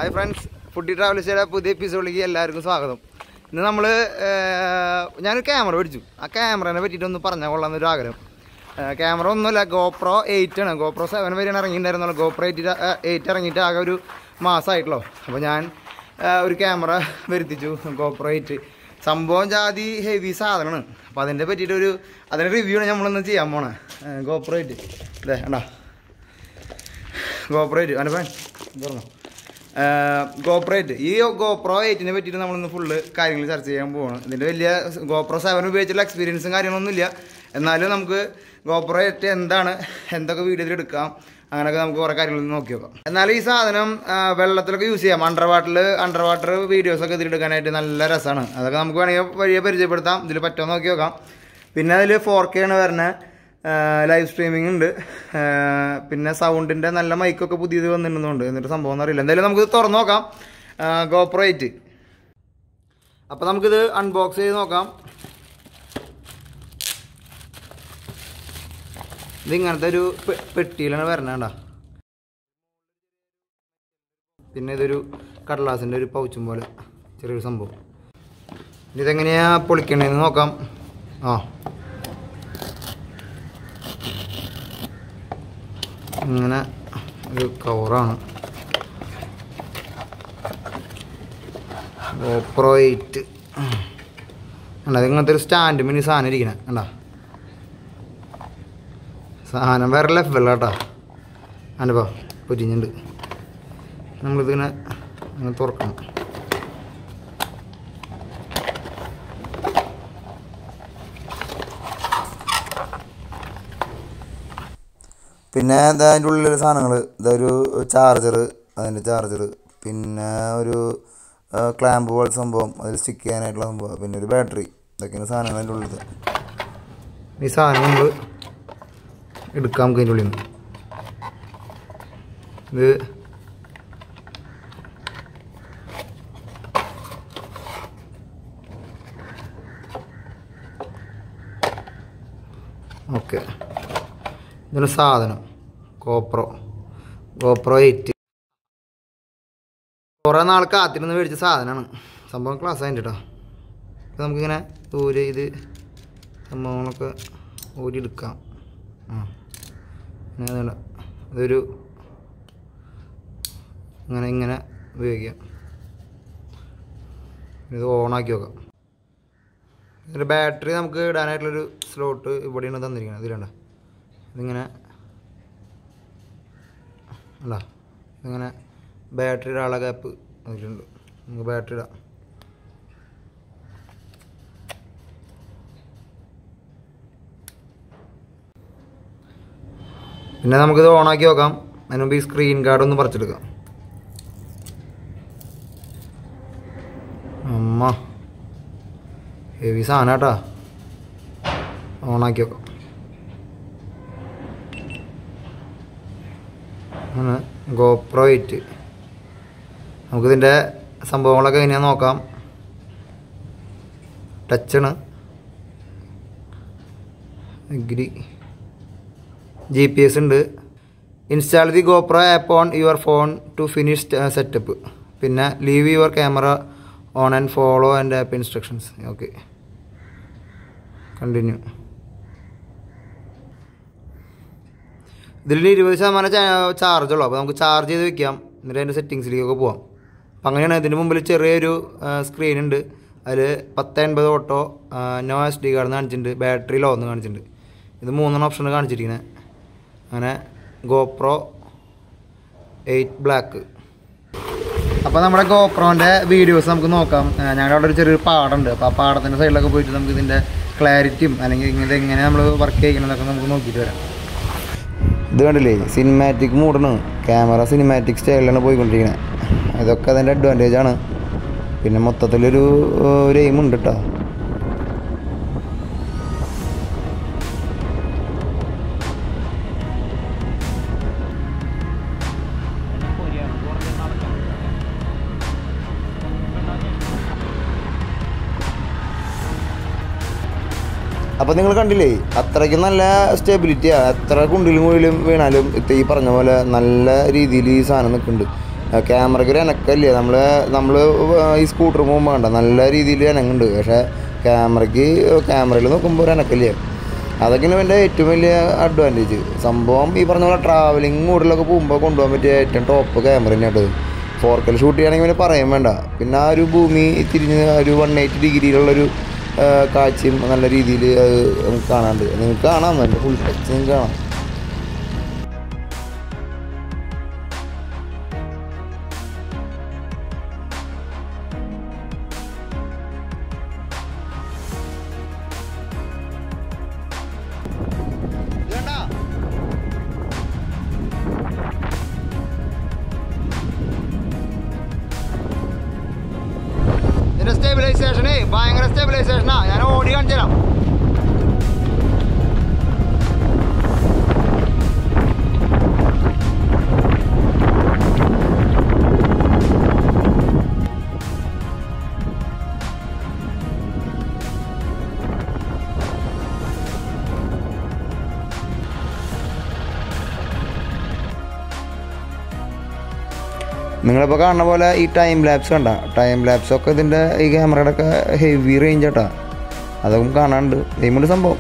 Hi friends, foodie ട്രാവലിസ്റ്റയുടെ പുതിയ എപ്പിസോഡിലേക്ക് എല്ലാവർക്കും സ്വാഗതം. ഇന്ന് നമ്മൾ ഞാനൊരു ക്യാമറ മേടിച്ചു. ആ ക്യാമറേനെ പറ്റിയിട്ടൊന്ന് പറഞ്ഞാൽ കൊള്ളാമെന്നൊരു ആഗ്രഹം. ക്യാമറ ഒന്നുമില്ല, GoPro 8 ആണ്. GoPro 7 വരെയാണ് ഇറങ്ങിയിട്ടുണ്ടായിരുന്നുള്ളൂ. GoPro 8 ഇറങ്ങിയിട്ട് ആകെ ഒരു മാസമായിട്ടുള്ളൂ. അപ്പോൾ ഞാൻ ഒരു ക്യാമറ വരുത്തിച്ചു, GoPro 8. സംഭവം ജാതി ഹെവി സാധനമാണ്. അപ്പോൾ അതിൻ്റെ പറ്റിയിട്ടൊരു അതിൻ്റെ റിവ്യൂ ആണ് നമ്മളൊന്ന് ചെയ്യാൻ പോണേ. GoPro 8 അല്ലേ വേണ്ട, GoPro 8 അനുഭവം പറഞ്ഞോ. GoPro 8 ഈ GoPro 8നെ പറ്റിയിട്ട് നമ്മളിന്ന് ഫുള്ള് കാര്യങ്ങൾ ചർച്ച ചെയ്യാൻ പോവാണ്. ഇതിൻ്റെ വലിയ GoPro 7 ഉപയോഗിച്ചുള്ള എക്സ്പീരിയൻസും കാര്യങ്ങളൊന്നുമില്ല. എന്നാലും നമുക്ക് GoPro 8 എന്താണ്, എന്തൊക്കെ വീഡിയോയിൽ എടുക്കാം, അങ്ങനെയൊക്കെ നമുക്ക് കുറേ കാര്യങ്ങൾ നോക്കി നോക്കാം. എന്നാലും ഈ സാധനം വെള്ളത്തിലൊക്കെ യൂസ് ചെയ്യാം. അണ്ടർ വാട്ടർ വീഡിയോസൊക്കെ ഇതിലെടുക്കാനായിട്ട് നല്ല രസമാണ്. അതൊക്കെ നമുക്ക് വേണമെങ്കിൽ വഴിയെ പരിചയപ്പെടുത്താം. ഇതിൽ പറ്റുമോ നോക്കി നോക്കാം. പിന്നെ അതിൽ 4K ആണ് വരുന്നത്. ലൈവ് സ്ട്രീമിംഗ് ഉണ്ട്. പിന്നെ സൗണ്ടിൻ്റെ നല്ല മൈക്കൊക്കെ പുതിയത് വന്നിട്ടുന്നുണ്ട്. എന്നിട്ട് സംഭവം ഒന്നും അറിയില്ല. എന്തായാലും നമുക്കിത് തുറന്ന് നോക്കാം. GoPro 8 അപ്പോൾ നമുക്കിത് അൺബോക്സ് ചെയ്ത് നോക്കാം. ഇതിങ്ങനത്തെ ഒരു പെട്ടിയിലാണ് വരണേണ്ട. പിന്നെ ഇതൊരു കടലാസിൻ്റെ ഒരു പൗച്ചും പോലെ ചെറിയൊരു സംഭവം. ഇതെങ്ങനെയാണ് പൊളിക്കണേന്ന് നോക്കാം. ഇങ്ങനെ ഒരു കവറാണ് GoPro 8. അത് ഇങ്ങനത്തെ ഒരു സ്റ്റാൻഡ് മിനി സാധനം ഇരിക്കണേ കണ്ടാ. സാധനം വേറെ ലെവല്ല കേട്ടോ. അനുഭവം പൊരിഞ്ഞുണ്ട്. നമ്മളിതിങ്ങനെ അങ്ങനെ തുറക്കണം. പിന്നെ അതിൻ്റെ ഉള്ളിലൊരു സാധനങ്ങൾ, ഇതൊരു അതിൻ്റെ ചാർജർ, പിന്നെ ഒരു ക്ലാമ്പ് പോലെ സംഭവം, അതിൽ സ്റ്റിക്ക് ചെയ്യാനായിട്ടുള്ള സംഭവം, പിന്നെ ഒരു ബാറ്ററി. ഇതൊക്കെയാണ് സാധനങ്ങൾ അതിൻ്റെ ഉള്ളിൽ. ഈ സാധനം നമ്മൾ എടുക്കാം നമുക്ക് അതിൻ്റെ ഉള്ളിൽ നിന്ന്. ഇത് ഓക്കെ, ഇതൊരു സാധനം GoPro 8. കുറേ നാൾ കാത്തിരുന്ന് മേടിച്ച സാധനമാണ്. സംഭവം ക്ലാസ് ആയിട്ട് കേട്ടോ. അപ്പോൾ നമുക്കിങ്ങനെ ഇത് സംഭവങ്ങളൊക്കെ ഊരിയെടുക്കാം. പിന്നെ ഇതൊരു ഇങ്ങനെ ഉപയോഗിക്കാം. ഇത് ഓണാക്കി നോക്കാം. ഇതിൻ്റെ ബാറ്ററി നമുക്ക് ഇടാനായിട്ടുള്ളൊരു സ്ലോട്ട് ഇവിടെയാണ് തന്നിരിക്കുന്നത്. ഇതിലുണ്ട്. ഇതിങ്ങനെ അല്ല, ഇതിങ്ങനെ ബാറ്ററി ഇടാനുള്ള ഗ്യാപ്പ് അതിലുണ്ട്. നമുക്ക് ബാറ്ററി ഇടാം. പിന്നെ നമുക്കിത് ഓണാക്കി നോക്കാം. അതിന് മുമ്പ് ഈ സ്ക്രീൻ ഗാർഡ് ഒന്ന് പറിച്ചെടുക്കാം. അമ്മ ഹെവി സാധനം കേട്ടോ. ഓണാക്കി നോക്കാം. ആണ് GoPro 8. നമുക്കിതിൻ്റെ സംഭവങ്ങളൊക്കെ എങ്ങനെയാണെന്ന് നോക്കാം. ടച്ചാണ്, GPS ഉണ്ട്. Install the GoPro app on your phone to finish setup. പിന്നെ leave your camera on and follow and app instructions. Okay, continue. ഇതിൽ 20% ചാർജുള്ളൂ. അപ്പോൾ നമുക്ക് ചാർജ് ചെയ്ത് വെക്കാം. എന്നിട്ട് അതിൻ്റെ സെറ്റിങ്സിലേക്കൊക്കെ പോവാം. അപ്പം അങ്ങനെയാണ്. ഇതിന് മുമ്പിൽ ചെറിയൊരു സ്ക്രീൻ ഉണ്ട്. അതിൽ 1080 ഓട്ടോ, നോ SD കാർഡ് കാണിച്ചിട്ടുണ്ട്, ബാറ്ററി ലോ എന്ന് കാണിച്ചിട്ടുണ്ട്. ഇത് 3 ഓപ്ഷൻ കാണിച്ചിരിക്കുന്നത്. അങ്ങനെ GoPro 8 ബ്ലാക്ക്. അപ്പോൾ നമ്മുടെ GoProൻ്റെ വീഡിയോസ് നമുക്ക് നോക്കാം. ഞങ്ങളുടെ അവിടെ ഒരു ചെറിയൊരു പാടമുണ്ട്. അപ്പോൾ ആ പാടത്തിൻ്റെ സൈഡിലൊക്കെ പോയിട്ട് നമുക്ക് ഇതിൻ്റെ ക്ലാരിറ്റിയും അല്ലെങ്കിൽ ഇങ്ങനത്തെ എങ്ങനെ നമ്മൾ വർക്ക് ചെയ്യണമെന്നൊക്കെ നമുക്ക് നോക്കിയിട്ട് വരാം. ഇത് കണ്ടില്ലേ, സിനിമാറ്റിക് മൂഡാണ്. ക്യാമറ സിനിമാറ്റിക് സ്റ്റൈലിലാണ് പോയിക്കൊണ്ടിരിക്കുന്നത്. ഇതൊക്കെ അതിൻ്റെ അഡ്വാൻറ്റേജാണ്. പിന്നെ മൊത്തത്തിലൊരു എയിം ഉണ്ട് കേട്ടോ. അപ്പോൾ നിങ്ങൾ കണ്ടില്ലേ, അത്രയ്ക്കും നല്ല സ്റ്റെബിലിറ്റിയാണ്. എത്ര കുണ്ടിലും കുഴിയിലും വീണാലും ഈ പറഞ്ഞ പോലെ നല്ല രീതിയിൽ ഈ സാധനം നിൽക്കുന്നുണ്ട്. ക്യാമറയ്ക്ക് ഒരു ഇണക്കല്ലേ. നമ്മൾ ഈ സ്കൂട്ടർ പോകുമ്പോൾ വേണ്ട നല്ല രീതിയിൽ ഇണങ്ങുന്നുണ്ട്. പക്ഷേ ക്യാമറയിൽ നോക്കുമ്പോൾ ഒരു ഇണക്കല്ലേ. അതൊക്കെയാണ് എൻ്റെ ഏറ്റവും വലിയ അഡ്വാൻറ്റേജ്. സംഭവം ഈ പറഞ്ഞ പോലെ ട്രാവലിംഗ് മോഡിലൊക്കെ പോകുമ്പോൾ കൊണ്ടുപോകാൻ പറ്റിയ ഏറ്റവും ടോപ്പ് ക്യാമറ തന്നെയാണ്. 4K ഷൂട്ട് ചെയ്യുകയാണെങ്കിൽ പിന്നെ പറയാൻ വേണ്ട. പിന്നെ ആ ഒരു ഭൂമി തിരിഞ്ഞ് ഒരു 180 ഡിഗ്രിയിലുള്ളൊരു കാഴ്ചയും നല്ല രീതിയിൽ നമുക്ക് കാണാണ്ട്. നിങ്ങൾക്ക് കാണാം, നല്ല ഫുൾ ടച്ച് നിങ്ങൾക്ക് കാണാം. ഇതിൻ്റെ സ്റ്റെബിലൈസേഷനേ ഭയങ്കര സ്റ്റെബിലൈസേഷനാണ്. ഞാൻ ഓടി കാണിച്ചു തരാം. നിങ്ങളിപ്പോൾ കാണുന്ന പോലെ ഈ ടൈം ലാപ്സ് കണ്ട, ടൈം ലാപ്സൊക്കെ ഇതിൻ്റെ ഈ ക്യാമറയുടെ ഒക്കെ ഹെവി റേഞ്ച് ആട്ടാ. അതൊക്കെ കാണാനുണ്ട്. ഗെയിമുണ്ട് സംഭവം.